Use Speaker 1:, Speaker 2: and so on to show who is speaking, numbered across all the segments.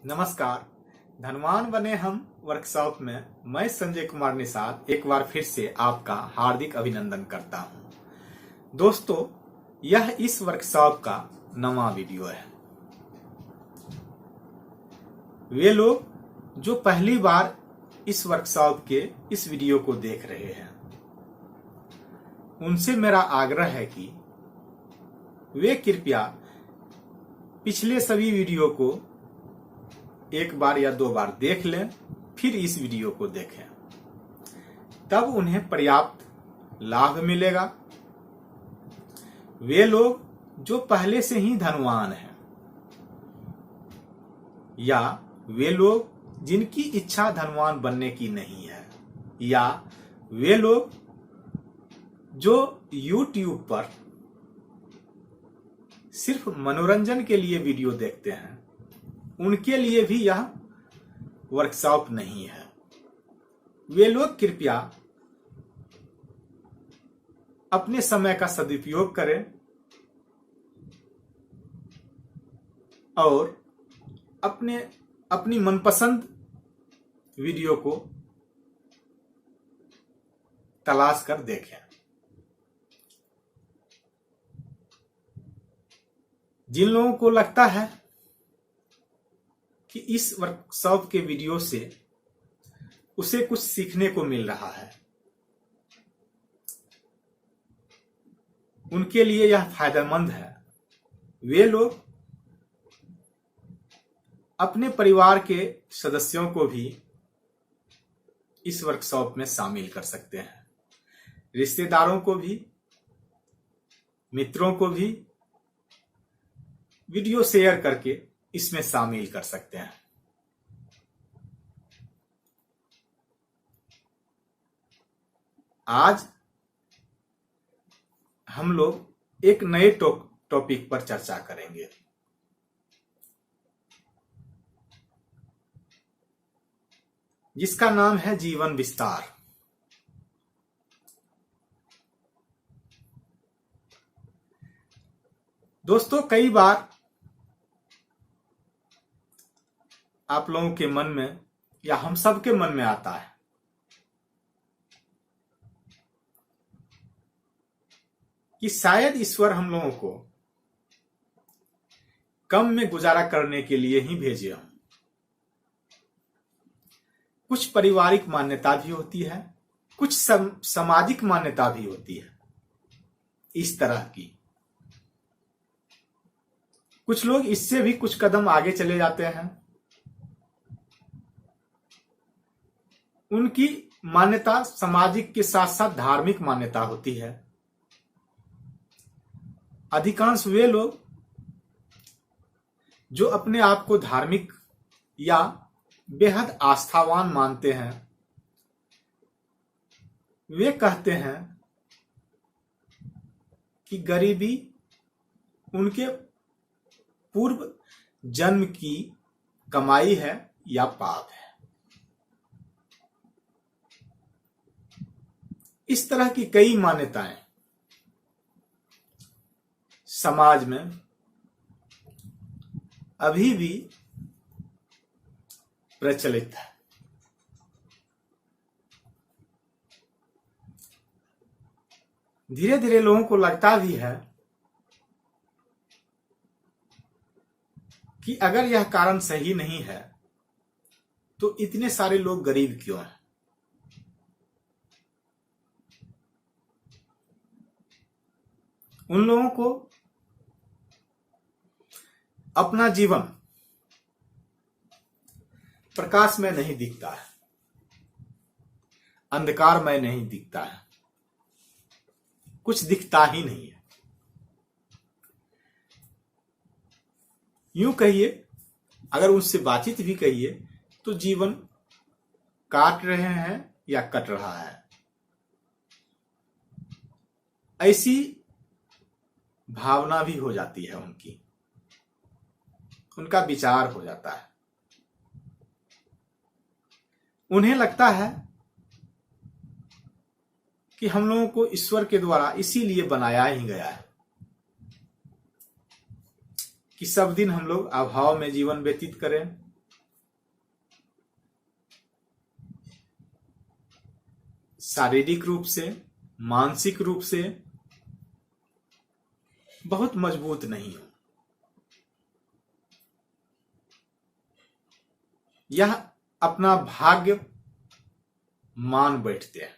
Speaker 1: नमस्कार। धनवान बने हम वर्कशॉप में मैं संजय कुमार निषाद एक बार फिर से आपका हार्दिक अभिनंदन करता हूं। दोस्तों, यह इस वर्कशॉप का नवा वीडियो है। वे लोग जो पहली बार इस वर्कशॉप के इस वीडियो को देख रहे हैं, उनसे मेरा आग्रह है कि वे कृपया पिछले सभी वीडियो को एक बार या दो बार देख लें, फिर इस वीडियो को देखें। तब उन्हें पर्याप्त लाभ मिलेगा। वे लोग जो पहले से ही धनवान हैं, या वे लोग जिनकी इच्छा धनवान बनने की नहीं है, या वे लोग जो YouTube पर सिर्फ मनोरंजन के लिए वीडियो देखते हैं, उनके लिए भी यह वर्कशॉप नहीं है। वे लोग कृपया अपने समय का सदुपयोग करें और अपनी मनपसंद वीडियो को तलाश कर देखें। जिन लोगों को लगता है कि इस वर्कशॉप के वीडियो से उसे कुछ सीखने को मिल रहा है, उनके लिए यह फायदेमंद है। वे लोग अपने परिवार के सदस्यों को भी इस वर्कशॉप में शामिल कर सकते हैं, रिश्तेदारों को भी, मित्रों को भी वीडियो शेयर करके इसमें शामिल कर सकते हैं। आज हम लोग एक नए टॉपिक पर चर्चा करेंगे। जिसका नाम है जीवन विस्तार। दोस्तों, कई बार आप लोगों के मन में या हम सब के मन में आता है कि शायद ईश्वर हम लोगों को कम में गुजारा करने के लिए ही भेजे हों। कुछ पारिवारिक मान्यता भी होती है, कुछ सामाजिक मान्यता भी होती है इस तरह की। कुछ लोग इससे भी कुछ कदम आगे चले जाते हैं। उनकी मान्यता सामाजिक के साथ साथ धार्मिक मान्यता होती है। अधिकांश वे लोग जो अपने आप को धार्मिक या बेहद आस्थावान मानते हैं, वे कहते हैं कि गरीबी उनके पूर्व जन्म की कमाई है या पाप है। इस तरह की कई मान्यताएं समाज में अभी भी प्रचलित है। धीरे धीरे लोगों को लगता भी है कि अगर यह कारण सही नहीं है तो इतने सारे लोग गरीब क्यों हैं। उन लोगों को अपना जीवन प्रकाश में नहीं दिखता है, अंधकार में नहीं दिखता है, कुछ दिखता ही नहीं है। यूं कहिए, अगर उनसे बातचीत भी कहिए तो जीवन काट रहे हैं या कट रहा है, ऐसी भावना भी हो जाती है उनकी, उनका विचार हो जाता है। उन्हें लगता है कि हम लोगों को ईश्वर के द्वारा इसीलिए बनाया ही गया है कि सब दिन हम लोग अभाव में जीवन व्यतीत करें, शारीरिक रूप से, मानसिक रूप से बहुत मजबूत नहीं हो। यह अपना भाग्य मान बैठते हैं।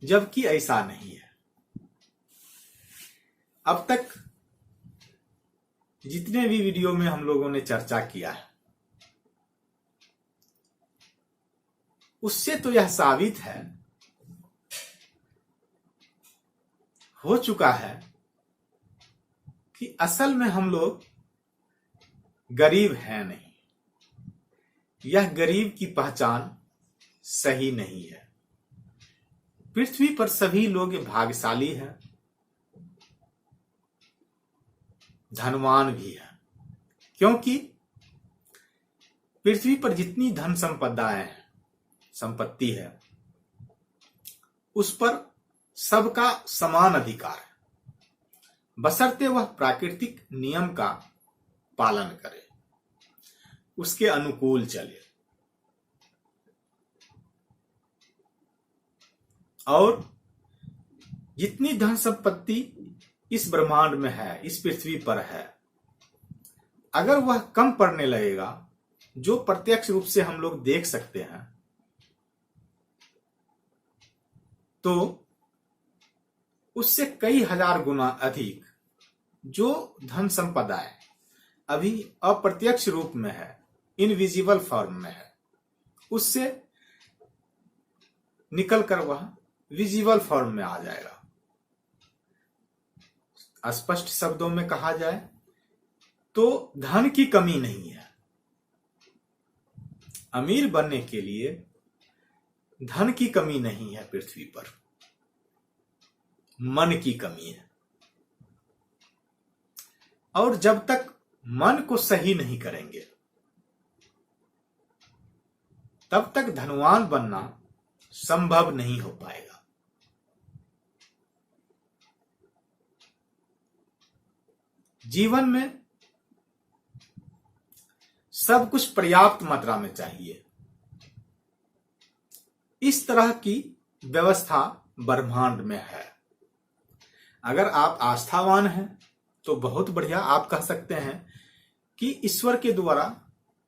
Speaker 1: जबकि ऐसा नहीं है। अब तक जितने भी वीडियो में हम लोगों ने चर्चा किया है, उससे तो यह साबित है, हो चुका है कि असल में हम लोग गरीब हैं नहीं। यह गरीब की पहचान सही नहीं है। पृथ्वी पर सभी लोग भाग्यशाली हैं, धनवान भी है, क्योंकि पृथ्वी पर जितनी धन संपत्ति है, उस पर सबका समान अधिकार है, बशर्ते वह प्राकृतिक नियम का पालन करे, उसके अनुकूल चले। और जितनी धन संपत्ति इस ब्रह्मांड में है, इस पृथ्वी पर है, अगर वह कम पड़ने लगेगा, जो प्रत्यक्ष रूप से हम लोग देख सकते हैं, तो उससे कई हजार गुना अधिक जो धन संपदाएं अभी अप्रत्यक्ष रूप में है, इनविजिबल फॉर्म में है, उससे निकलकर वह विजिबल फॉर्म में आ जाएगा। स्पष्ट शब्दों में कहा जाए तो धन की कमी नहीं है। अमीर बनने के लिए धन की कमी नहीं है पृथ्वी पर, मन की कमी है। और जब तक मन को सही नहीं करेंगे, तब तक धनवान बनना संभव नहीं हो पाएगा। जीवन में सब कुछ पर्याप्त मात्रा में चाहिए। इस तरह की व्यवस्था ब्रह्मांड में है। अगर आप आस्थावान हैं तो बहुत बढ़िया, आप कह सकते हैं कि ईश्वर के द्वारा,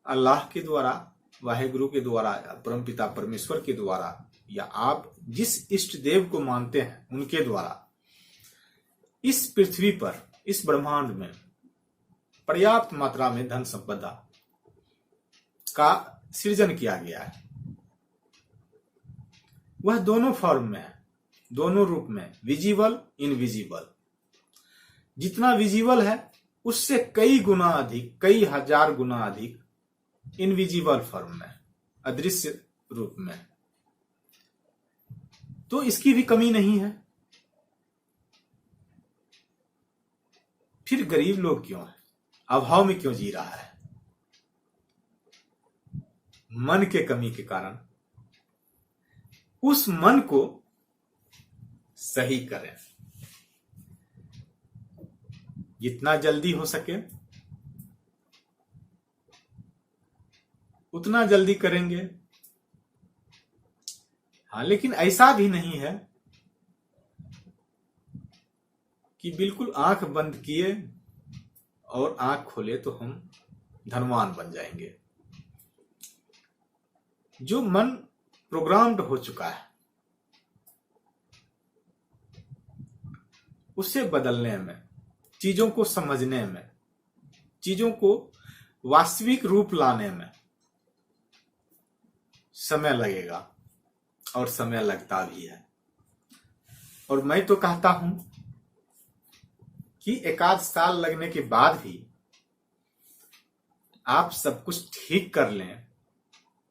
Speaker 1: अल्लाह के द्वारा, वाहेगुरु के द्वारा, परमपिता परमेश्वर के द्वारा, या आप जिस इष्ट देव को मानते हैं उनके द्वारा इस पृथ्वी पर, इस ब्रह्मांड में पर्याप्त मात्रा में धन संपदा का सृजन किया गया है। वह दोनों फॉर्म में है, दोनों रूप में, विजिबल, इनविजिबल। जितना विजिबल है उससे कई गुना अधिक, कई हजार गुना अधिक इनविजिबल फॉर्म में, अदृश्य रूप में। तो इसकी भी कमी नहीं है। फिर गरीब लोग क्यों है, अभाव में क्यों जी रहा है? मन के कमी के कारण। उस मन को सही करें, जितना जल्दी हो सके उतना जल्दी करेंगे। हाँ, लेकिन ऐसा भी नहीं है कि बिल्कुल आंख बंद किए और आंख खोले तो हम धनवान बन जाएंगे। जो मन प्रोग्राम्ड हो चुका है, उसे बदलने में, चीजों को समझने में, चीजों को वास्तविक रूप लाने में समय लगेगा, और समय लगता भी है। और मैं तो कहता हूं कि एक आध साल लगने के बाद भी आप सब कुछ ठीक कर लें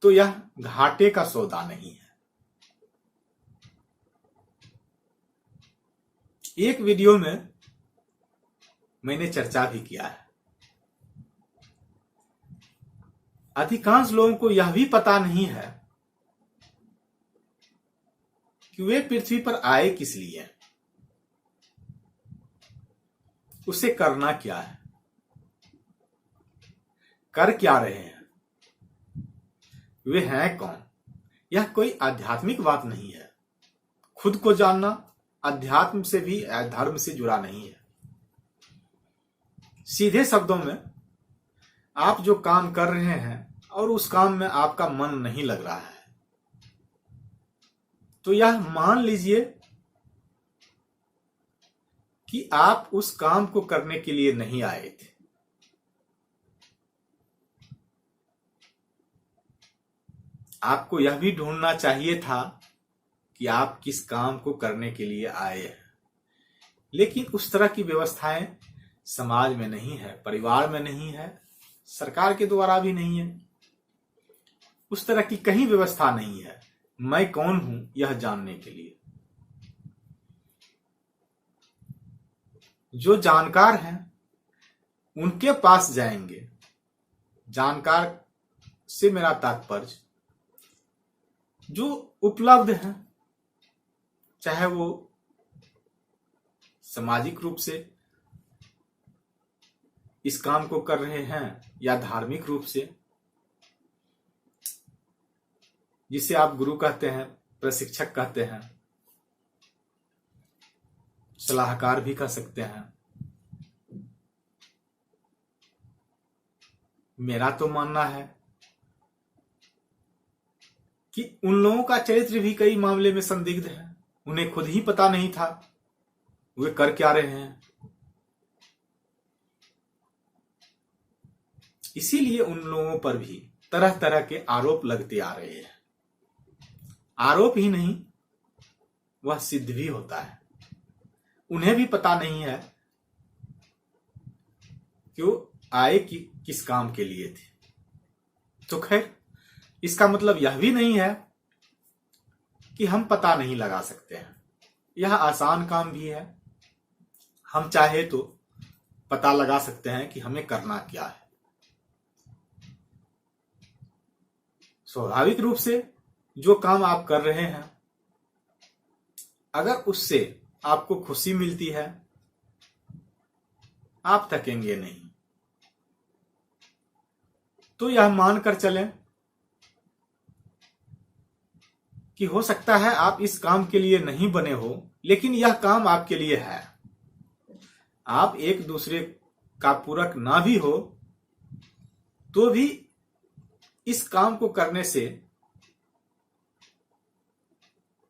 Speaker 1: तो यह घाटे का सौदा नहीं है। एक वीडियो में मैंने चर्चा भी किया है, अधिकांश लोगों को यह भी पता नहीं है कि वे पृथ्वी पर आए किस लिए, उसे करना क्या है, कर क्या रहे हैं। वे हैं कौन। यह कोई आध्यात्मिक बात नहीं है। खुद को जानना अध्यात्म से भी धर्म से जुड़ा नहीं है। सीधे शब्दों में, आप जो काम कर रहे हैं और उस काम में आपका मन नहीं लग रहा है, तो यह मान लीजिए कि आप उस काम को करने के लिए नहीं आए थे। आपको यह भी ढूंढना चाहिए था कि आप किस काम को करने के लिए आए हैं, लेकिन उस तरह की व्यवस्थाएं समाज में नहीं है, परिवार में नहीं है, सरकार के द्वारा भी नहीं है। उस तरह की कहीं व्यवस्था नहीं है मैं कौन हूं यह जानने के लिए। जो जानकार हैं उनके पास जाएंगे। जानकार से मेरा तात्पर्य जो उपलब्ध है, चाहे वो सामाजिक रूप से इस काम को कर रहे हैं या धार्मिक रूप से, जिसे आप गुरु कहते हैं, प्रशिक्षक कहते हैं, सलाहकार भी कह सकते हैं। मेरा तो मानना है कि उन लोगों का चरित्र भी कई मामले में संदिग्ध है। उन्हें खुद ही पता नहीं था वे कर क्या रहे हैं, इसीलिए उन लोगों पर भी तरह तरह के आरोप लगते आ रहे हैं। आरोप ही नहीं, वह सिद्ध भी होता है। उन्हें भी पता नहीं है कि वो आए कि किस काम के लिए थे। तो खैर, इसका मतलब यह भी नहीं है कि हम पता नहीं लगा सकते हैं। यह आसान काम भी है। हम चाहे तो पता लगा सकते हैं कि हमें करना क्या है। स्वाभाविक रूप से जो काम आप कर रहे हैं, अगर उससे आपको खुशी मिलती है, आप थकेंगे नहीं। तो यह मानकर चलें कि हो सकता है आप इस काम के लिए नहीं बने हो, लेकिन यह काम आपके लिए है। आप एक दूसरे का पूरक ना भी हो तो भी इस काम को करने से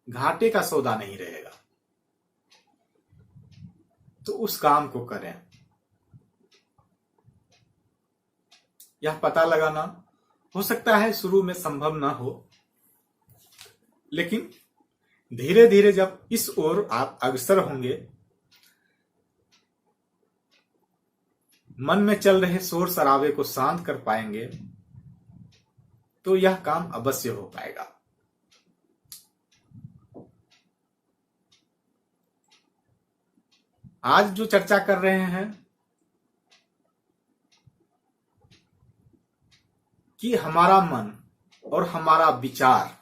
Speaker 1: घाटे का सौदा नहीं रहेगा, तो उस काम को करें। यह पता लगाना हो सकता है शुरू में संभव ना हो, लेकिन धीरे धीरे जब इस ओर आप अग्रसर होंगे, मन में चल रहे शोर शराबे को शांत कर पाएंगे, तो यह काम अवश्य हो पाएगा। आज जो चर्चा कर रहे हैं कि हमारा मन और हमारा विचार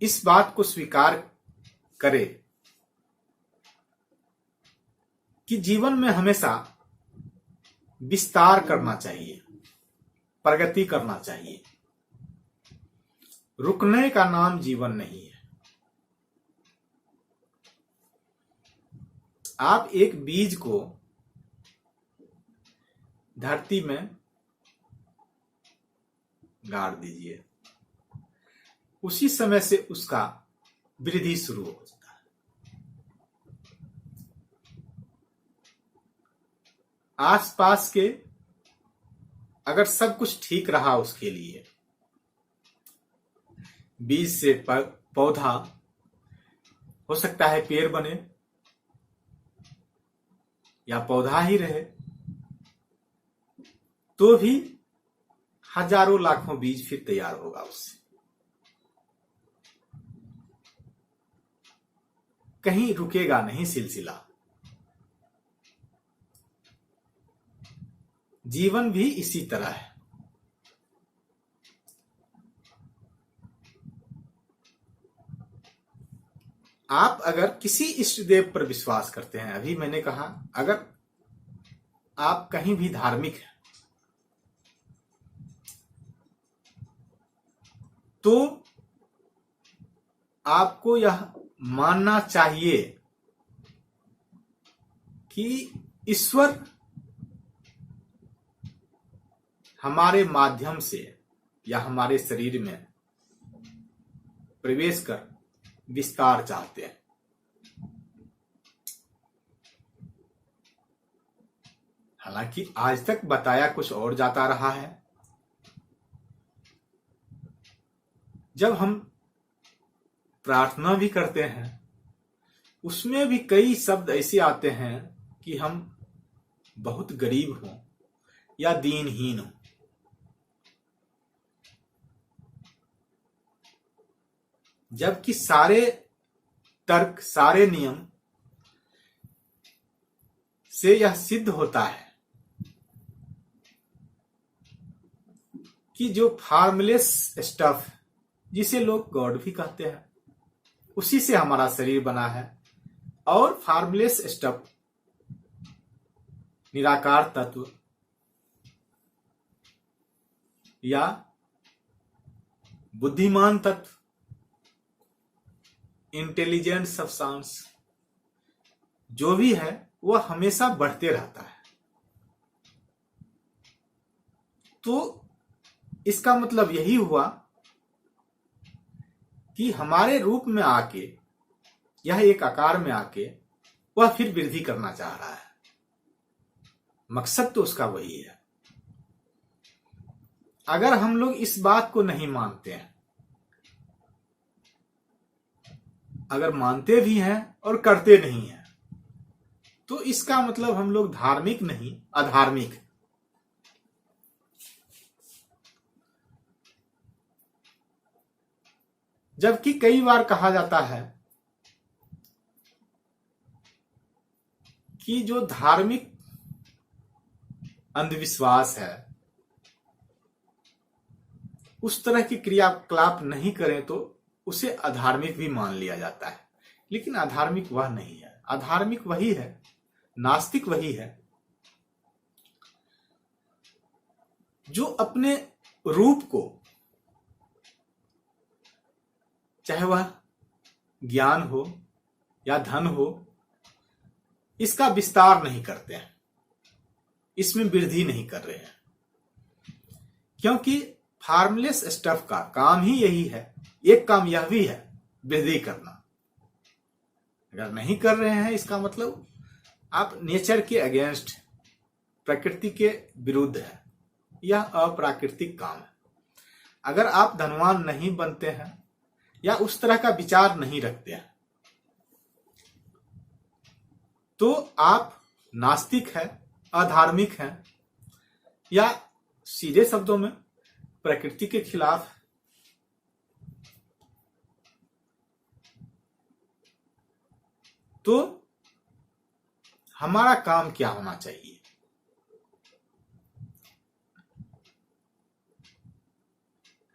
Speaker 1: इस बात को स्वीकार करे कि जीवन में हमेशा विस्तार करना चाहिए, प्रगति करना चाहिए। रुकने का नाम जीवन नहीं है। आप एक बीज को धरती में गाड़ दीजिए, उसी समय से उसका वृद्धि शुरू हो जाता है। आसपास के अगर सब कुछ ठीक रहा उसके लिए, बीज से पौधा हो सकता है पेड़ बने या पौधा ही रहे, तो भी हजारों लाखों बीज फिर तैयार होगा उससे। कहीं रुकेगा नहीं सिलसिला। जीवन भी इसी तरह है। आप अगर किसी इष्ट देव पर विश्वास करते हैं, अभी मैंने कहा अगर आप कहीं भी धार्मिक हैं, तो आपको यह मानना चाहिए कि ईश्वर हमारे माध्यम से या हमारे शरीर में प्रवेश कर विस्तार चाहते हैं। हालांकि आज तक बताया कुछ और जाता रहा है। जब हम प्रार्थना भी करते हैं उसमें भी कई शब्द ऐसे आते हैं कि हम बहुत गरीब हों या दीनहीन हों। जबकि सारे तर्क, सारे नियम से यह सिद्ध होता है कि जो फार्मलेस स्टफ, जिसे लोग गॉड भी कहते हैं, उसी से हमारा शरीर बना है। और फार्मलेस स्टफ, निराकार तत्व या बुद्धिमान तत्व, इंटेलिजेंट सब्सटेंस, जो भी है वह हमेशा बढ़ते रहता है। तो इसका मतलब यही हुआ कि हमारे रूप में आके, यह एक आकार में आके वह फिर वृद्धि करना चाह रहा है। मकसद तो उसका वही है। अगर हम लोग इस बात को नहीं मानते हैं, अगर मानते भी हैं और करते नहीं हैं, तो इसका मतलब हम लोग धार्मिक नहीं, अधार्मिक। जबकि कई बार कहा जाता है कि जो धार्मिक अंधविश्वास है, उस तरह की क्रियाकलाप नहीं करें तो उसे अधार्मिक भी मान लिया जाता है। लेकिन अधार्मिक वह नहीं है। अधार्मिक वही है, नास्तिक वही है जो अपने रूप को, चाहे वह ज्ञान हो या धन हो, इसका विस्तार नहीं करते हैं, इसमें वृद्धि नहीं कर रहे हैं। क्योंकि फार्मलेस स्टफ का काम ही यही है। एक काम यह भी है, वृद्धि करना। अगर नहीं कर रहे हैं, इसका मतलब आप नेचर के अगेंस्ट, प्रकृति के विरुद्ध है। यह अप्राकृतिक काम है। अगर आप धनवान नहीं बनते हैं या उस तरह का विचार नहीं रखते हैं, तो आप नास्तिक है, अधार्मिक हैं, या सीधे शब्दों में प्रकृति के खिलाफ। तो हमारा काम क्या होना चाहिए?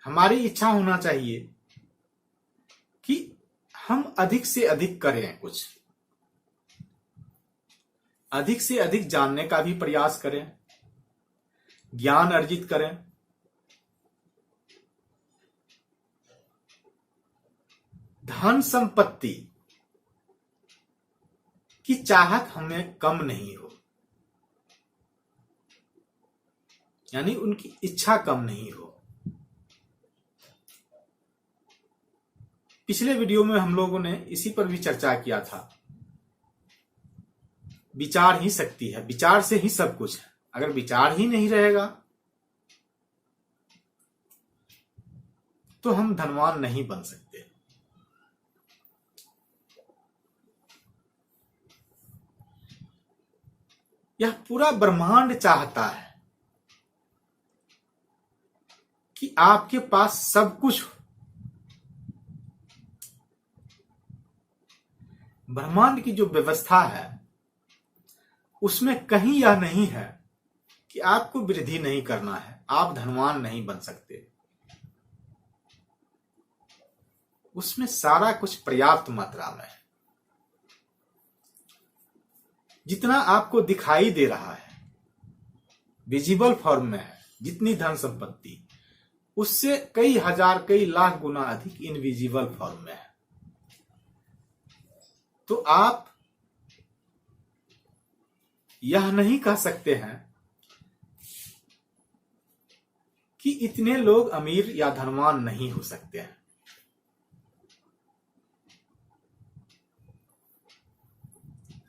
Speaker 1: हमारी इच्छा होना चाहिए कि हम अधिक से अधिक करें, कुछ अधिक से अधिक जानने का भी प्रयास करें, ज्ञान अर्जित करें। धन संपत्ति की चाहत हमें कम नहीं हो, यानी उनकी इच्छा कम नहीं हो। पिछले वीडियो में हम लोगों ने इसी पर भी चर्चा किया था। विचार ही शक्ति है, विचार से ही सब कुछ है। अगर विचार ही नहीं रहेगा तो हम धनवान नहीं बन सकते। यह पूरा ब्रह्मांड चाहता है कि आपके पास सब कुछ हो। ब्रह्मांड की जो व्यवस्था है उसमें कहीं यह नहीं है कि आपको वृद्धि नहीं करना है, आप धनवान नहीं बन सकते। उसमें सारा कुछ पर्याप्त मात्रा में है। जितना आपको दिखाई दे रहा है, विजिबल फॉर्म में है, जितनी धन संपत्ति, उससे कई हजार कई लाख गुना अधिक इनविजिबल फॉर्म में है। तो आप यह नहीं कह सकते हैं कि इतने लोग अमीर या धनवान नहीं हो सकते हैं।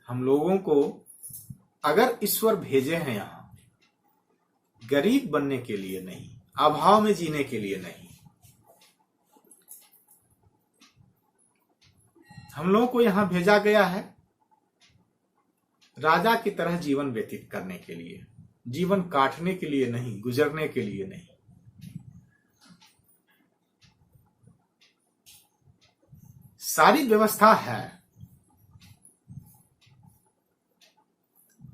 Speaker 1: हम लोगों को अगर ईश्वर भेजे हैं यहां गरीब बनने के लिए नहीं, अभाव में जीने के लिए नहीं, हम लोगों को यहां भेजा गया है राजा की तरह जीवन व्यतीत करने के लिए, जीवन काटने के लिए नहीं, गुजरने के लिए नहीं। सारी व्यवस्था है,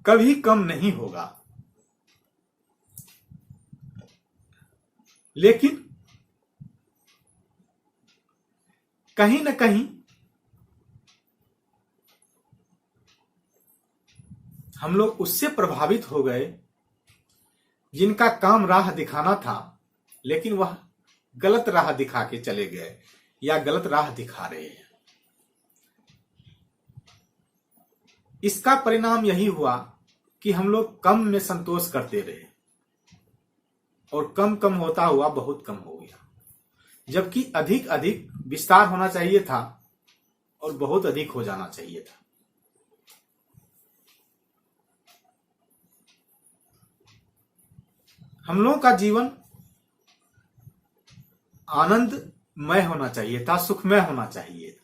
Speaker 1: कभी कम नहीं होगा, लेकिन कहीं न कहीं हम लोग उससे प्रभावित हो गए जिनका काम राह दिखाना था, लेकिन वह गलत राह दिखा के चले गए या गलत राह दिखा रहे हैं। इसका परिणाम यही हुआ कि हम लोग कम में संतोष करते रहे और कम कम होता हुआ बहुत कम हो गया, जबकि अधिक अधिक विस्तार होना चाहिए था और बहुत अधिक हो जाना चाहिए था। हम लोगों का जीवन आनंदमय होना चाहिए था, सुखमय होना चाहिए था,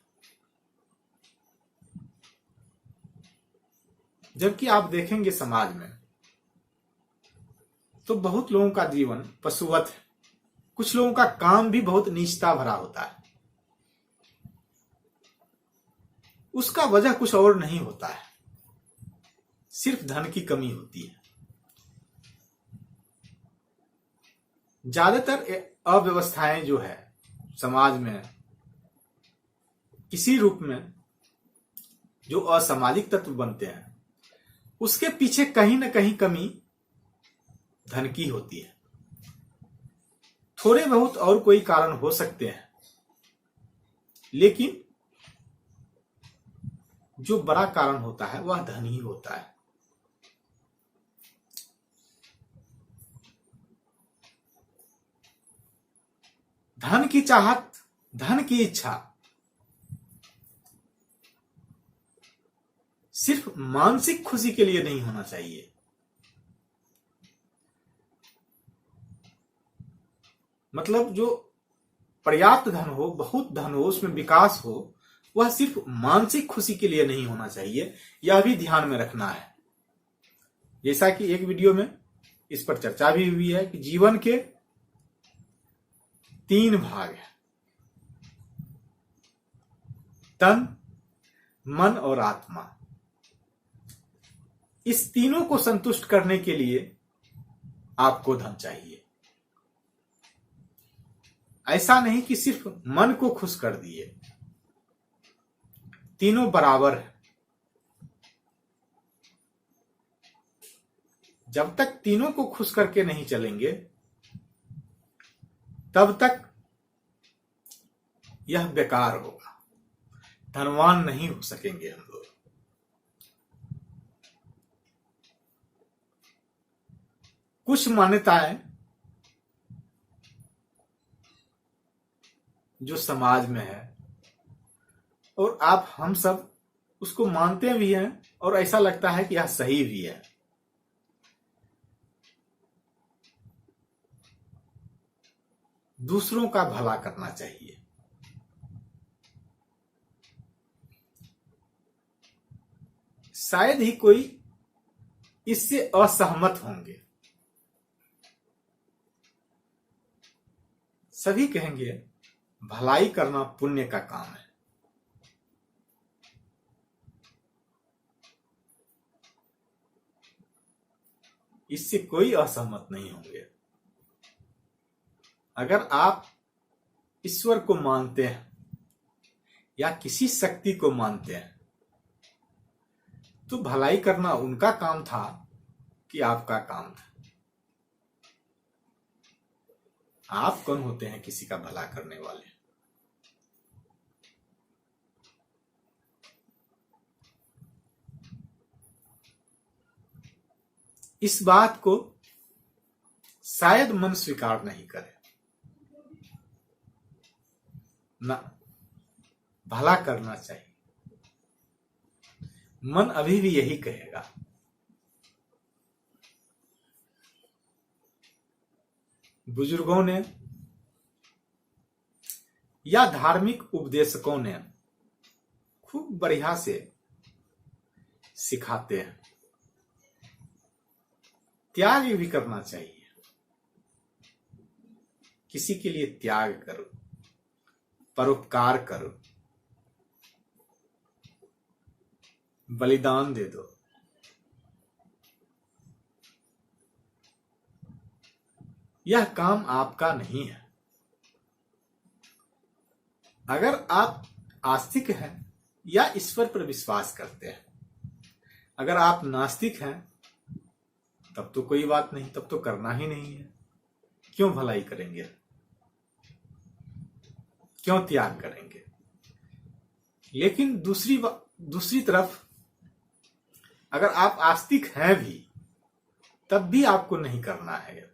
Speaker 1: जबकि आप देखेंगे समाज में तो बहुत लोगों का जीवन पशुवत है। कुछ लोगों का काम भी बहुत नीचता भरा होता है। उसका वजह कुछ और नहीं होता है, सिर्फ धन की कमी होती है। ज्यादातर अव्यवस्थाएं जो है समाज में, किसी रूप में जो असामाजिक तत्व बनते हैं, उसके पीछे कहीं न कहीं कमी धन की होती है। थोड़े बहुत और कोई कारण हो सकते हैं, लेकिन जो बड़ा कारण होता है वह धन ही होता है। धन की चाहत, धन की इच्छा सिर्फ मानसिक खुशी के लिए नहीं होना चाहिए। मतलब जो पर्याप्त धन हो, बहुत धन हो, उसमें विकास हो, वह सिर्फ मानसिक खुशी के लिए नहीं होना चाहिए। यह भी ध्यान में रखना है। जैसा कि एक वीडियो में इस पर चर्चा भी हुई है कि जीवन के 3 भाग हैं, तन, मन और आत्मा। इस तीनों को संतुष्ट करने के लिए आपको धन चाहिए। ऐसा नहीं कि सिर्फ मन को खुश कर दिए, तीनों बराबर है। जब तक तीनों को खुश करके नहीं चलेंगे तब तक यह बेकार होगा, धनवान नहीं हो सकेंगे हम लोग। कुछ मान्यताएं जो समाज में है और आप हम सब उसको मानते भी हैं और ऐसा लगता है कि यह सही भी है। दूसरों का भला करना चाहिए। शायद ही कोई इससे असहमत होंगे। सभी कहेंगे भलाई करना पुण्य का काम है। इससे कोई असहमत नहीं होंगे। अगर आप ईश्वर को मानते हैं या किसी शक्ति को मानते हैं तो भलाई करना उनका काम था कि आपका काम था। आप कौन होते हैं किसी का भला करने वाले? इस बात को शायद मन स्वीकार नहीं करे। ना, भला करना चाहिए। मन अभी भी यही कहेगा। बुजुर्गों ने या धार्मिक उपदेशकों ने खूब बढ़िया से सिखाते हैं, त्याग भी करना चाहिए। किसी के लिए त्याग करो, परोपकार करो, बलिदान दे दो। यह काम आपका नहीं है। अगर आप आस्तिक हैं या ईश्वर पर विश्वास करते हैं, अगर आप नास्तिक हैं तब तो कोई बात नहीं, तब तो करना ही नहीं है। क्यों भलाई करेंगे, क्यों त्याग करेंगे? लेकिन दूसरी तरफ अगर आप आस्तिक हैं भी तब भी आपको नहीं करना है।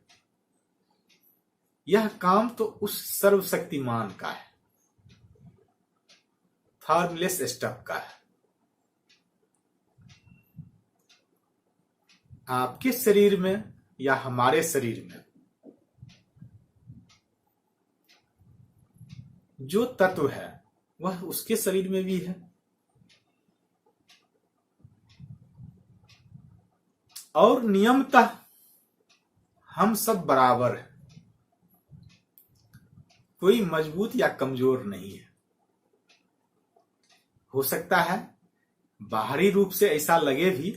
Speaker 1: यह काम तो उस सर्वशक्तिमान का है, फॉर्मलेस स्टफ का है। आपके शरीर में या हमारे शरीर में जो तत्व है वह उसके शरीर में भी है। और नियमतः हम सब बराबर हैं, कोई मजबूत या कमजोर नहीं है। हो सकता है बाहरी रूप से ऐसा लगे भी,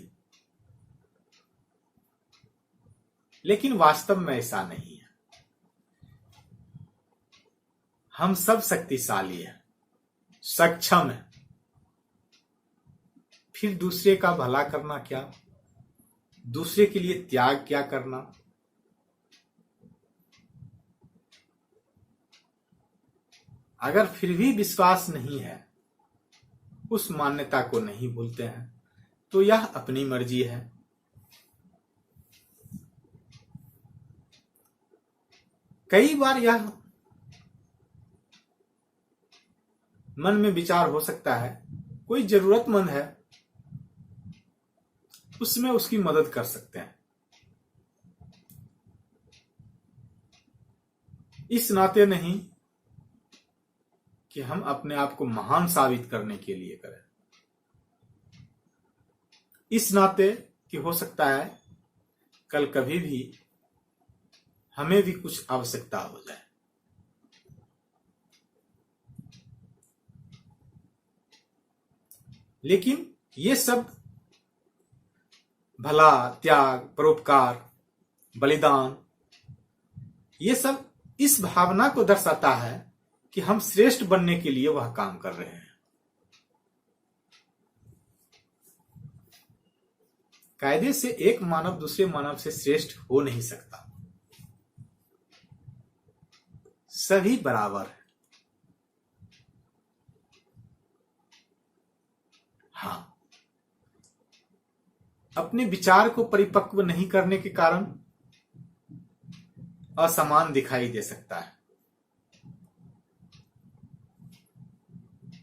Speaker 1: लेकिन वास्तव में ऐसा नहीं है। हम सब शक्तिशाली हैं, सक्षम हैं। फिर दूसरे का भला करना क्या, दूसरे के लिए त्याग क्या करना? अगर फिर भी विश्वास नहीं है, उस मान्यता को नहीं भूलते हैं, तो यह अपनी मर्जी है। कई बार यह मन में विचार हो सकता है, कोई जरूरतमंद है, उसमें उसकी मदद कर सकते हैं। इस नाते नहीं कि हम अपने आप को महान साबित करने के लिए करें, इस नाते कि हो सकता है कल कभी भी हमें भी कुछ आवश्यकता हो जाए। लेकिन ये सब भला, त्याग, परोपकार, बलिदान, ये सब इस भावना को दर्शाता है कि हम श्रेष्ठ बनने के लिए वह काम कर रहे हैं। कायदे से एक मानव दूसरे मानव से श्रेष्ठ हो नहीं सकता, सभी बराबर है। हाँ, अपने विचार को परिपक्व नहीं करने के कारण असमान दिखाई दे सकता है,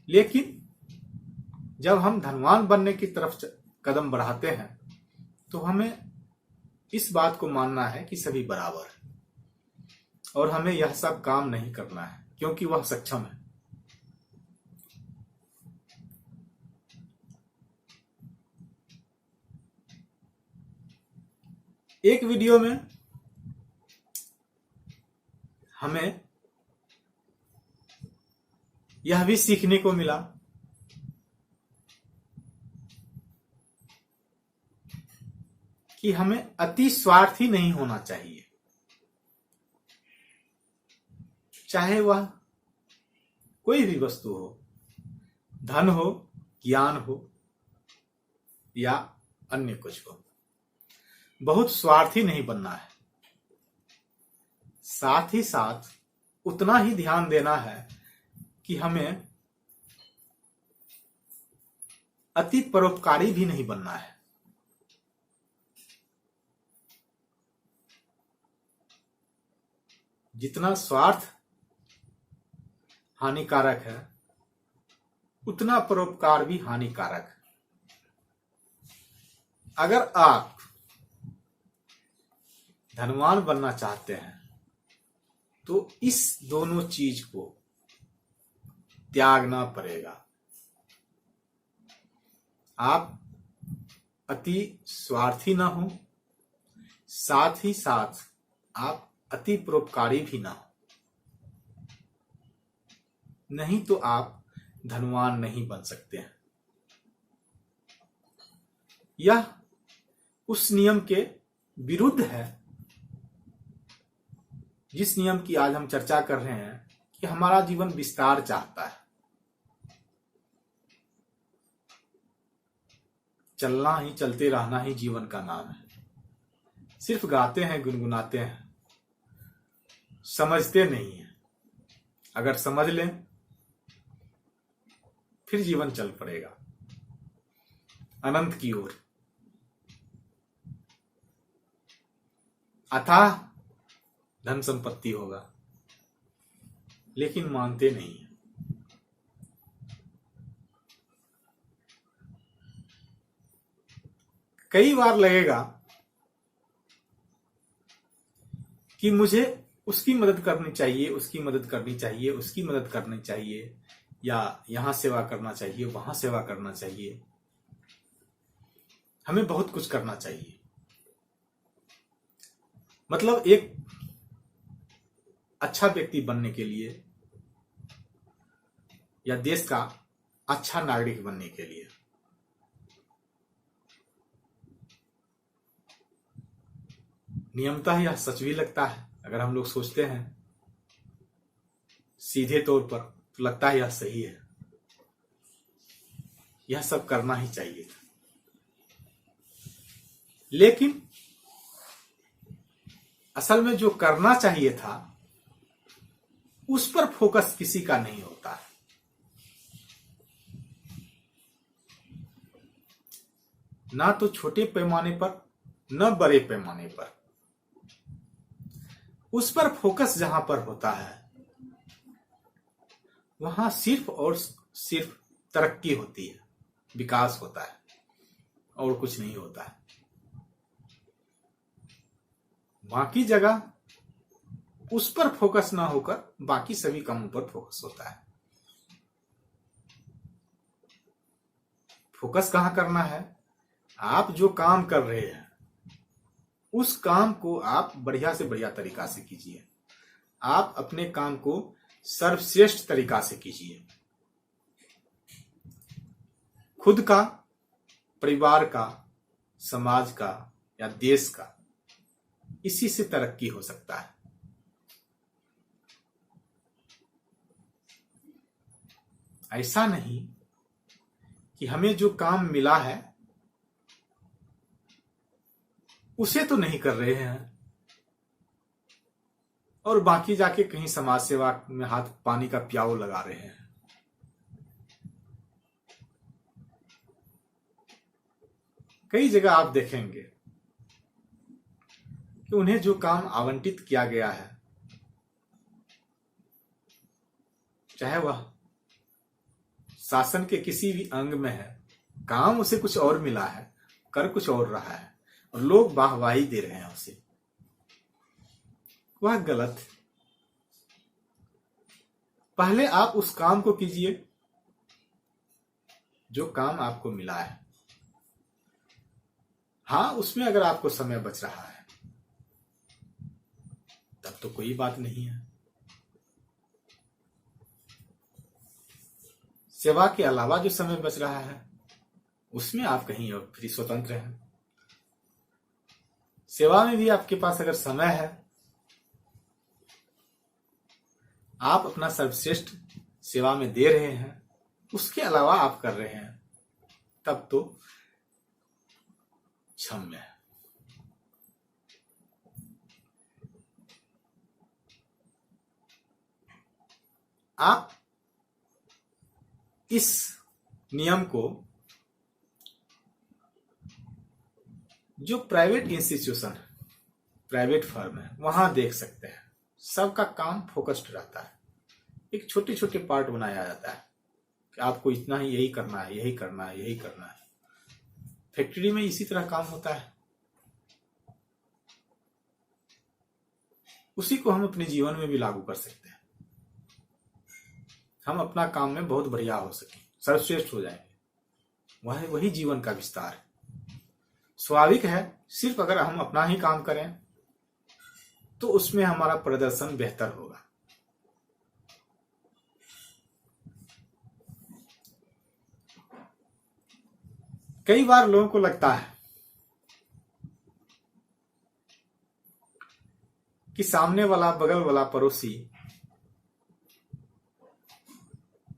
Speaker 1: लेकिन जब हम धनवान बनने की तरफ कदम बढ़ाते हैं तो हमें इस बात को मानना है कि सभी बराबर है और हमें यह सब काम नहीं करना है क्योंकि वह सक्षम है। एक वीडियो में हमें यह भी सीखने को मिला कि हमें अति स्वार्थी नहीं होना चाहिए, चाहे वह कोई भी वस्तु हो, धन हो, ज्ञान हो या अन्य कुछ हो। बहुत स्वार्थी नहीं बनना है, साथ ही साथ उतना ही ध्यान देना है कि हमें अति परोपकारी भी नहीं बनना है। जितना स्वार्थ हानिकारक है उतना परोपकार भी हानिकारक है। अगर आप धनवान बनना चाहते हैं तो इस दोनों चीज को त्यागना पड़ेगा। आप अति स्वार्थी ना हो, साथ ही साथ आप अति परोपकारी भी ना हो, नहीं तो आप धनवान नहीं बन सकते हैं। यह उस नियम के विरुद्ध है जिस नियम की आज हम चर्चा कर रहे हैं कि हमारा जीवन विस्तार चाहता है। चलना ही, चलते रहना ही जीवन का नाम है। सिर्फ गाते हैं, गुनगुनाते हैं, समझते नहीं हैं। अगर समझ लें फिर जीवन चल पड़ेगा अनंत की ओर। अथाह धन संपत्ति होगा, लेकिन मानते नहीं है। कई बार लगेगा कि मुझे उसकी मदद करनी चाहिए, उसकी मदद करनी चाहिए, उसकी मदद करनी चाहिए, या यहां सेवा करना चाहिए, वहां सेवा करना चाहिए। हमें बहुत कुछ करना चाहिए। मतलब एक अच्छा व्यक्ति बनने के लिए या देश का अच्छा नागरिक बनने के लिए नियमतः यह सच भी लगता है। अगर हम लोग सोचते हैं सीधे तौर पर तो लगता है यह सही है, यह सब करना ही चाहिए था। लेकिन असल में जो करना चाहिए था उस पर फोकस किसी का नहीं होता है। ना तो छोटे पैमाने पर न बड़े पैमाने पर। उस पर फोकस जहां पर होता है वहां सिर्फ और सिर्फ तरक्की होती है, विकास होता है, और कुछ नहीं होता है। बाकी जगह उस पर फोकस ना होकर बाकी सभी कामों पर फोकस होता है। फोकस कहां करना है? आप जो काम कर रहे हैं उस काम को आप बढ़िया से बढ़िया तरीका से कीजिए। आप अपने काम को सर्वश्रेष्ठ तरीका से कीजिए। खुद का, परिवार का, समाज का या देश का, इसी से तरक्की हो सकता है। ऐसा नहीं कि हमें जो काम मिला है उसे तो नहीं कर रहे हैं और बाकी जाके कहीं समाज सेवा में हाथ पानी का प्याऊ लगा रहे हैं। कई जगह आप देखेंगे कि उन्हें जो काम आवंटित किया गया है, चाहे वह शासन के किसी भी अंग में है, काम उसे कुछ और मिला है, कर कुछ और रहा है और लोग वाहवाही दे रहे हैं उसे, वह गलत है। पहले आप उस काम को कीजिए जो काम आपको मिला है। हाँ, उसमें अगर आपको समय बच रहा है तब तो कोई बात नहीं है। सेवा के अलावा जो समय बच रहा है उसमें आप कहीं और फ्री स्वतंत्र हैं। सेवा में भी आपके पास अगर समय है, आप अपना सर्वश्रेष्ठ सेवा में दे रहे हैं, उसके अलावा आप कर रहे हैं, तब तो क्षम्य है। आप इस नियम को जो प्राइवेट इंस्टीट्यूशन है, प्राइवेट फर्म है, वहां देख सकते हैं। सबका काम फोकस्ड रहता है, एक छोटे छोटे पार्ट बनाया जाता है कि आपको इतना ही यही करना है, यही करना है, यही करना है। फैक्ट्री में इसी तरह काम होता है। उसी को हम अपने जीवन में भी लागू कर सकते हैं। हम अपना काम में बहुत बढ़िया हो सके, सर्वश्रेष्ठ हो जाएंगे। वही जीवन का विस्तार है। स्वाभाविक है, सिर्फ अगर हम अपना ही काम करें तो उसमें हमारा प्रदर्शन बेहतर होगा। कई बार लोगों को लगता है कि सामने वाला, बगल वाला, पड़ोसी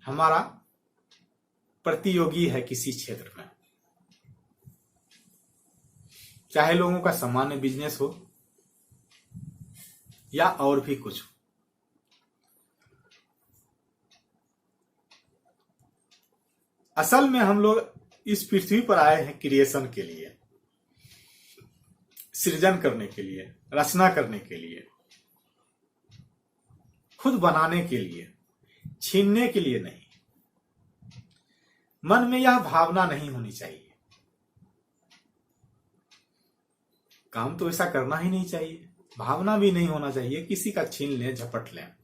Speaker 1: हमारा प्रतियोगी है किसी क्षेत्र में, चाहे लोगों का सामान्य बिजनेस हो या और भी कुछ हो। असल में हम लोग इस पृथ्वी पर आए हैं क्रिएशन के लिए, सृजन करने के लिए, रचना करने के लिए, खुद बनाने के लिए, छीनने के लिए नहीं। मन में यह भावना नहीं होनी चाहिए। काम तो ऐसा करना ही नहीं चाहिए, भावना भी नहीं होना चाहिए किसी का छीन लें, झपट लें।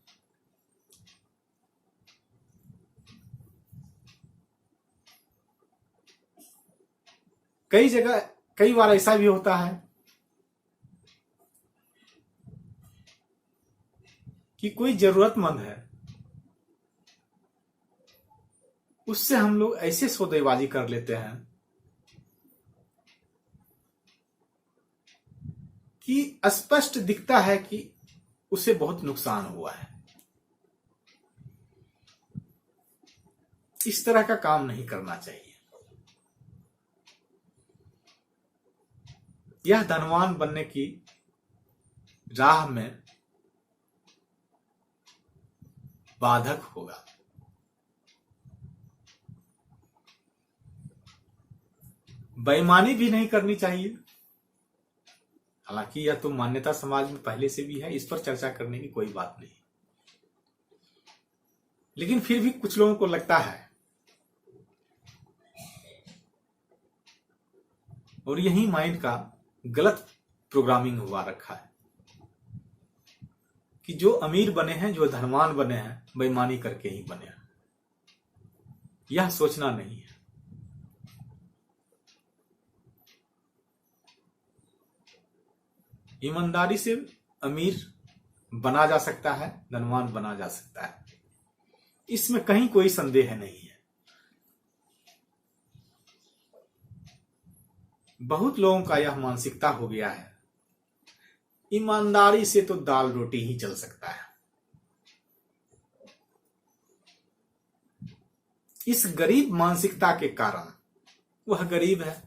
Speaker 1: कई जगह, कई बार ऐसा भी होता है कि कोई जरूरतमंद है, उससे हम लोग ऐसे सौदेबाजी कर लेते हैं कि स्पष्ट दिखता है कि उसे बहुत नुकसान हुआ है। इस तरह का काम नहीं करना चाहिए। यह धनवान बनने की राह में बाधक होगा। बेईमानी भी नहीं करनी चाहिए। हालांकि यह तो मान्यता समाज में पहले से भी है, इस पर चर्चा करने की कोई बात नहीं। लेकिन फिर भी कुछ लोगों को लगता है, और यही माइंड का गलत प्रोग्रामिंग हुआ रखा है, कि जो अमीर बने हैं, जो धनवान बने हैं, बेईमानी करके ही बने हैं। यह सोचना नहीं है। ईमानदारी से अमीर बना जा सकता है, धनवान बना जा सकता है, इसमें कहीं कोई संदेह नहीं है। बहुत लोगों का यह मानसिकता हो गया है, ईमानदारी से तो दाल रोटी ही चल सकता है। इस गरीब मानसिकता के कारण वह गरीब है।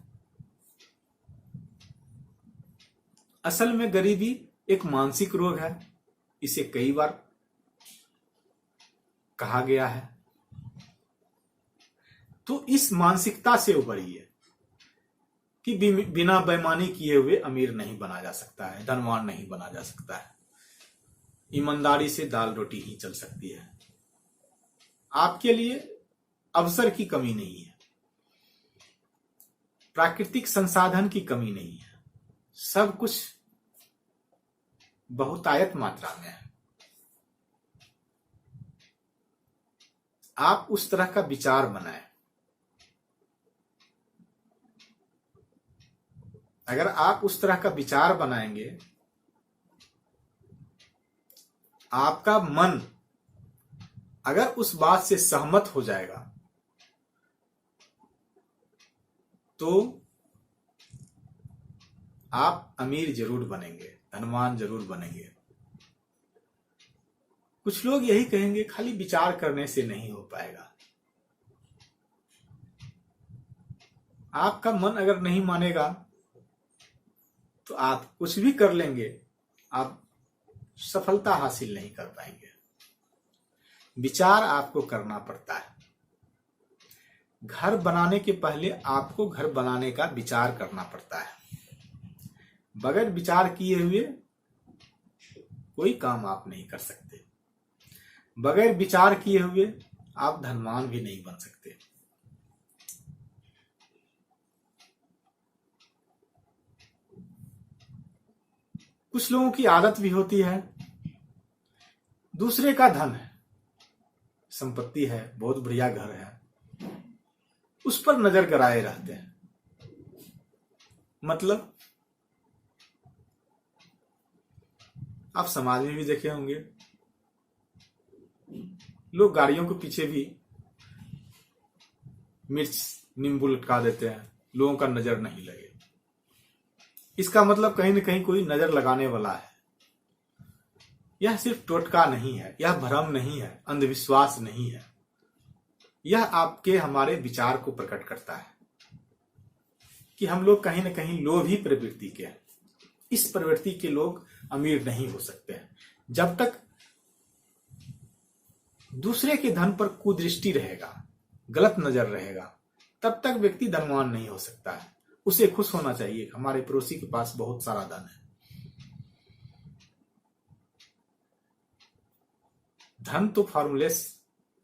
Speaker 1: असल में गरीबी एक मानसिक रोग है, इसे कई बार कहा गया है। तो इस मानसिकता से उभरिए कि बिना बेईमानी किए हुए अमीर नहीं बना जा सकता है, धनवान नहीं बना जा सकता है। ईमानदारी से दाल रोटी ही चल सकती है। आपके लिए अवसर की कमी नहीं है, प्राकृतिक संसाधन की कमी नहीं है, सब कुछ बहुतायत मात्रा में है। आप उस तरह का विचार बनाएं। अगर आप उस तरह का विचार बनाएंगे, आपका मन अगर उस बात से सहमत हो जाएगा, तो आप अमीर जरूर बनेंगे, धनवान जरूर बनेंगे। कुछ लोग यही कहेंगे, खाली विचार करने से नहीं हो पाएगा। आपका मन अगर नहीं मानेगा तो आप कुछ भी कर लेंगे, आप सफलता हासिल नहीं कर पाएंगे। विचार आपको करना पड़ता है। घर बनाने के पहले आपको घर बनाने का विचार करना पड़ता है। बगैर विचार किए हुए कोई काम आप नहीं कर सकते। बगैर विचार किए हुए आप धनवान भी नहीं बन सकते। कुछ लोगों की आदत भी होती है, दूसरे का धन है, संपत्ति है, बहुत बढ़िया घर है, उस पर नजर गड़ाए रहते हैं। मतलब आप समाज में भी देखे होंगे, लोग गाड़ियों के पीछे भी मिर्च नींबू लटका देते हैं, लोगों का नजर नहीं लगे। इसका मतलब कहीं न कहीं कोई नजर लगाने वाला है। यह सिर्फ टोटका नहीं है, यह भ्रम नहीं है, अंधविश्वास नहीं है। यह आपके हमारे विचार को प्रकट करता है कि हम लोग कहीं न कहीं लोभी प्रवृत्ति के हैं। इस प्रवृत्ति के लोग अमीर नहीं हो सकते हैं। जब तक दूसरे के धन पर कुदृष्टि रहेगा, गलत नजर रहेगा, तब तक व्यक्ति धनवान नहीं हो सकता है। उसे खुश होना चाहिए, हमारे पड़ोसी के पास बहुत सारा धन है। धन तो फॉर्मलेस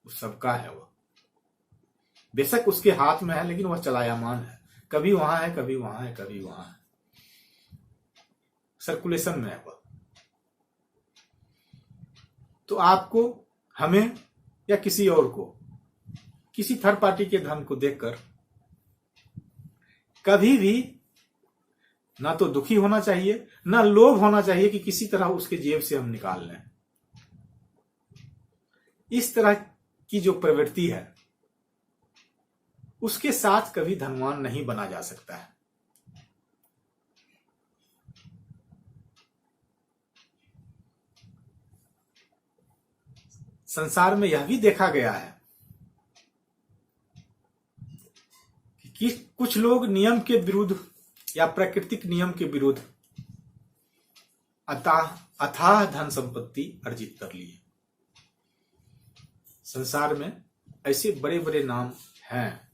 Speaker 1: सबका है, वो बेशक उसके हाथ में है, लेकिन वह चलायमान है, कभी वहां है, कभी वहां है, कभी वहां है, सर्कुलेशन में है वह। तो आपको, हमें या किसी और को, किसी थर्ड पार्टी के धन को देखकर कभी भी ना तो दुखी होना चाहिए, ना लोभ होना चाहिए कि किसी तरह उसके जेब से हम निकाल लें। इस तरह की जो प्रवृत्ति है, उसके साथ कभी धनवान नहीं बना जा सकता है। संसार में यह भी देखा गया है कि कुछ लोग नियम के विरुद्ध या प्राकृतिक नियम के विरुद्ध अथाह धन संपत्ति अर्जित कर लिए। संसार में ऐसे बड़े बड़े नाम हैं,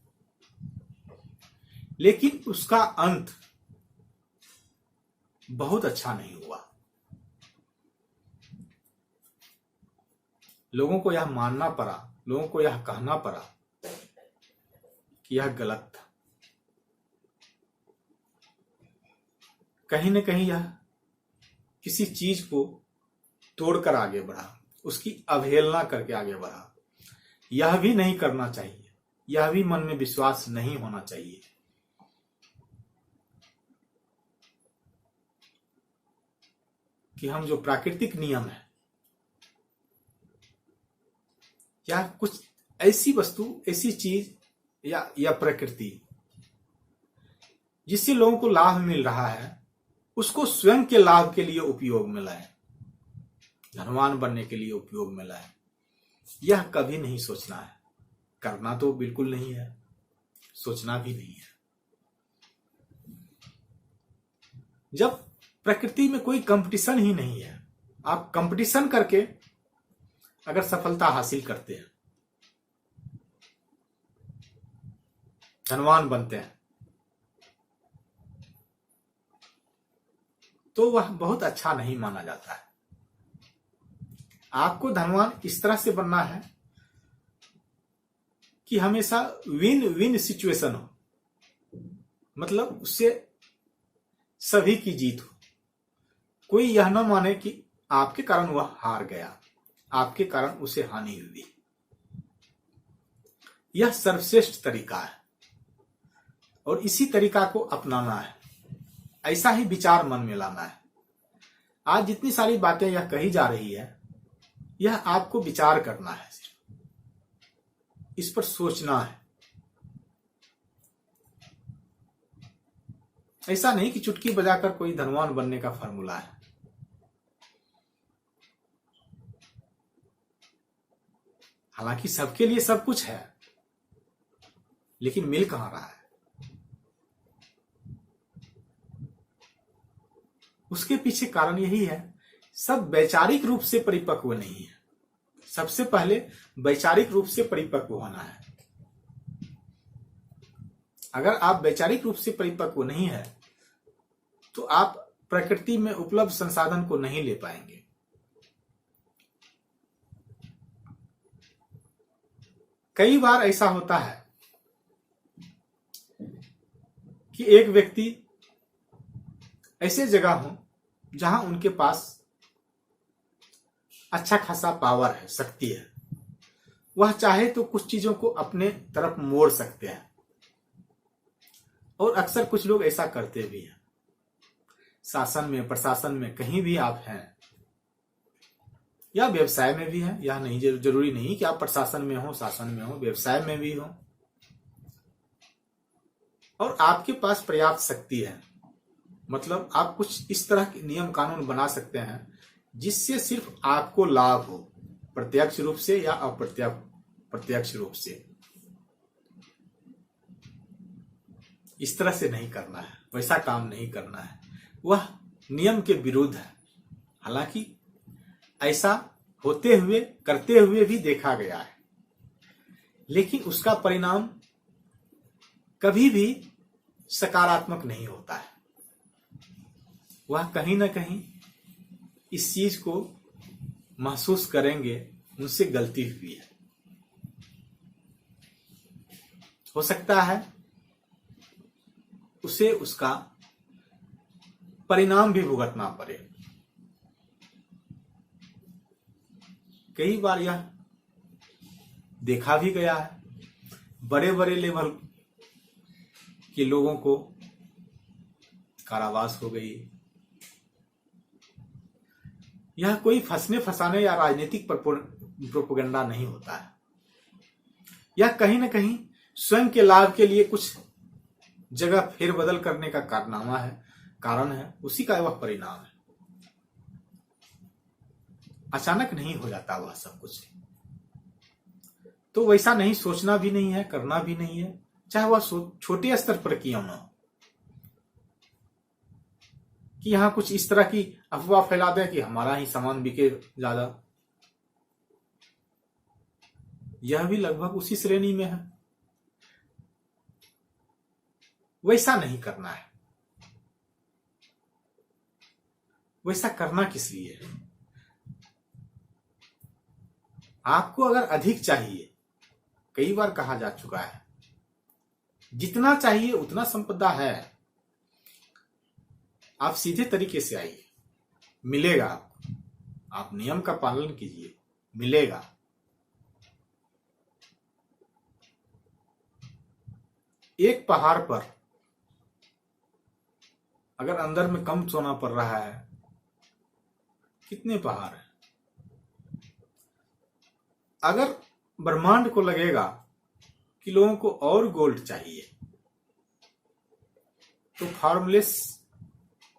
Speaker 1: लेकिन उसका अंत बहुत अच्छा नहीं हुआ। लोगों को यह मानना पड़ा, लोगों को यह कहना पड़ा कि यह गलत था। कहीं न कहीं यह किसी चीज को तोड़कर आगे बढ़ा, उसकी अवहेलना करके आगे बढ़ा। यह भी नहीं करना चाहिए, यह भी मन में विश्वास नहीं होना चाहिए। कि हम जो प्राकृतिक नियम है या कुछ ऐसी वस्तु, ऐसी चीज या प्रकृति जिससे लोगों को लाभ मिल रहा है, उसको स्वयं के लाभ के लिए उपयोग में लाए, धनवान बनने के लिए उपयोग में लाए, यह कभी नहीं सोचना है। करना तो बिल्कुल नहीं है, सोचना भी नहीं है। जब प्रकृति में कोई कंपटीशन ही नहीं है, आप कंपटीशन करके अगर सफलता हासिल करते हैं, धनवान बनते हैं, तो वह बहुत अच्छा नहीं माना जाता है। आपको धनवान इस तरह से बनना है कि हमेशा विन विन सिचुएशन हो, मतलब उससे सभी की जीत हो। कोई यह न माने कि आपके कारण वह हार गया, आपके कारण उसे हानि हुई। यह सर्वश्रेष्ठ तरीका है और इसी तरीका को अपनाना है। ऐसा ही विचार मन में लाना है। आज जितनी सारी बातें यह कही जा रही है, यह आपको विचार करना है, सिर्फ इस पर सोचना है। ऐसा नहीं कि चुटकी बजाकर कोई धनवान बनने का फॉर्मूला है। हालांकि सबके लिए सब कुछ है, लेकिन मिल कहां रहा है? उसके पीछे कारण यही है, सब वैचारिक रूप से परिपक्व नहीं है, सबसे पहले वैचारिक रूप से परिपक्व होना है। अगर आप वैचारिक रूप से परिपक्व नहीं है तो आप प्रकृति में उपलब्ध संसाधन को नहीं ले पाएंगे। कई बार ऐसा होता है कि एक व्यक्ति ऐसे जगह हो जहां उनके पास अच्छा खासा पावर है, शक्ति है, वह चाहे तो कुछ चीजों को अपने तरफ मोड़ सकते हैं, और अक्सर कुछ लोग ऐसा करते भी हैं। शासन में, प्रशासन में, कहीं भी आप हैं या व्यवसाय में भी हैं, यह नहीं जरूरी नहीं कि आप प्रशासन में हो, शासन में हो, व्यवसाय में भी हो, और आपके पास पर्याप्त शक्ति है, मतलब आप कुछ इस तरह के नियम कानून बना सकते हैं जिससे सिर्फ आपको लाभ हो, प्रत्यक्ष रूप से या अप्रत्यक्ष रूप से। इस तरह से नहीं करना है, वैसा काम नहीं करना है, वह नियम के विरुद्ध है। हालांकि ऐसा होते हुए, करते हुए भी देखा गया है, लेकिन उसका परिणाम कभी भी सकारात्मक नहीं होता है। वह कहीं ना कहीं इस चीज को महसूस करेंगे, उनसे गलती हुई है। हो सकता है उसे उसका परिणाम भी भुगतना पड़े। कई बार यह देखा भी गया है, बड़े बड़े लेवल के लोगों को कारावास हो गई। यह कोई फंसने फंसाने या राजनीतिक प्रोपेगेंडा नहीं होता है। यह कहीं ना कहीं स्वयं के लाभ के लिए कुछ जगह फेरबदल करने का कारनामा है, कारण है, उसी का वह परिणाम है। अचानक नहीं हो जाता वह सब कुछ, तो वैसा नहीं सोचना भी नहीं है, करना भी नहीं है, चाहे वह छोटे स्तर पर क्यों ना हो, कि यहां कुछ इस तरह की अफवाह फैला दें कि हमारा ही सामान बिके ज्यादा। यह भी लगभग उसी श्रेणी में है। वैसा नहीं करना है। वैसा करना किस लिए है? आपको अगर अधिक चाहिए, कई बार कहा जा चुका है, जितना चाहिए उतना संपदा है, आप सीधे तरीके से आइए, मिलेगा आपको। आप नियम का पालन कीजिए, मिलेगा। एक पहाड़ पर अगर अंदर में कम सोना पड़ रहा है, कितने पहाड़ हैं? अगर ब्रह्मांड को लगेगा कि लोगों को और गोल्ड चाहिए, तो फॉर्मलेस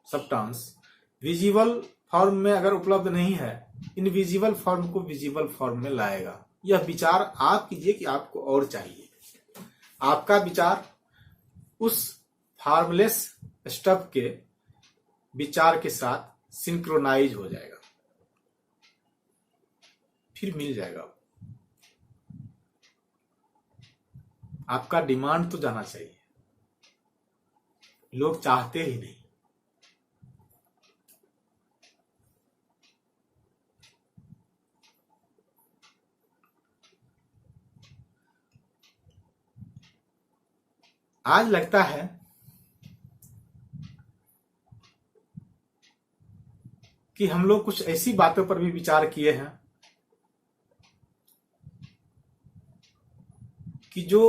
Speaker 1: सब्सटेंस विजिबल फॉर्म में अगर उपलब्ध नहीं है, इनविजिबल फॉर्म को विजिबल फॉर्म में लाएगा। यह विचार आप कीजिए कि आपको और चाहिए। आपका विचार उस फॉर्मलेस स्टफ के विचार के साथ सिंक्रोनाइज हो जाएगा, फिर मिल जाएगा। आपका डिमांड तो जाना चाहिए, लोग चाहते ही नहीं। आज लगता है कि हम लोग कुछ ऐसी बातों पर भी विचार किए हैं कि जो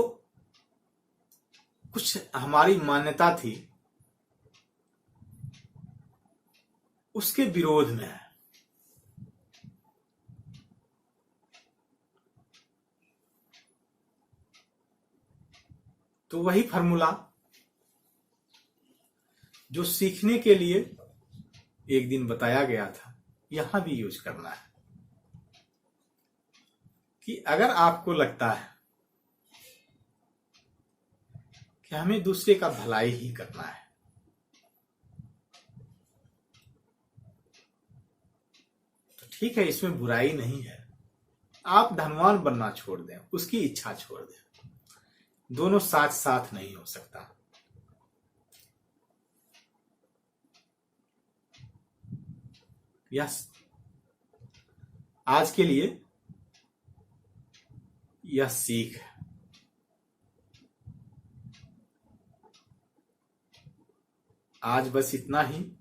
Speaker 1: कुछ हमारी मान्यता थी उसके विरोध में है। तो वही फॉर्मूला जो सीखने के लिए एक दिन बताया गया था, यहां भी यूज करना है कि अगर आपको लगता है कि हमें दूसरे का भलाई ही करना है, तो ठीक है, इसमें बुराई नहीं है। आप धनवान बनना छोड़ दें, उसकी इच्छा छोड़ दें। दोनों साथ साथ नहीं हो सकता। यस, आज के लिए यह सीख है। आज बस इतना ही।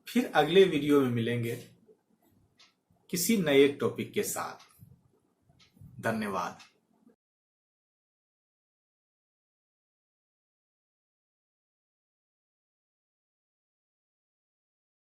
Speaker 1: फिर अगले वीडियो में मिलेंगे किसी नए टॉपिक के साथ। धन्यवाद।